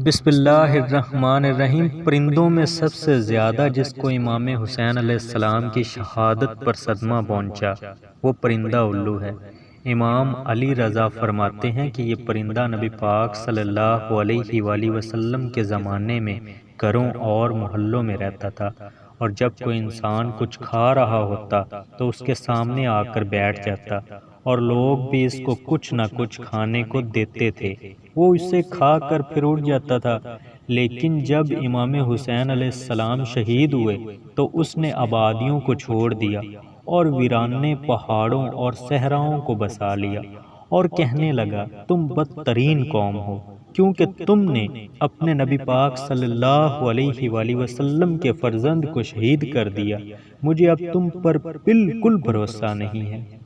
بسم اللہ الرحمن الرحیم۔ پرندوں میں سب سے زیادہ جس کو امام حسین علیہ السلام کی شہادت پر صدمہ پہنچا وہ پرندہ الو ہے۔ امام علی رضا فرماتے ہیں کہ یہ پرندہ نبی پاک صلی اللہ علیہ وآلہ وسلم کے زمانے میں گھروں اور محلوں میں رہتا تھا، اور جب کوئی انسان کچھ کھا رہا ہوتا تو اس کے سامنے آ کر بیٹھ جاتا، اور لوگ بھی اس کو کچھ نہ کچھ کھانے کو دیتے تھے۔ وہ اسے کھا کر پھر اڑ جاتا تھا، لیکن جب امام حسین علیہ السلام شہید ہوئے تو اس نے آبادیوں کو چھوڑ دیا اور ویرانے پہاڑوں اور صحراؤں کو بسا لیا، اور کہنے لگا تم بدترین قوم ہو، کیونکہ تم نے اپنے نبی پاک صلی اللہ علیہ وآلہ وسلم کے فرزند کو شہید کر دیا۔ مجھے اب تم پر بالکل بھروسہ نہیں ہے۔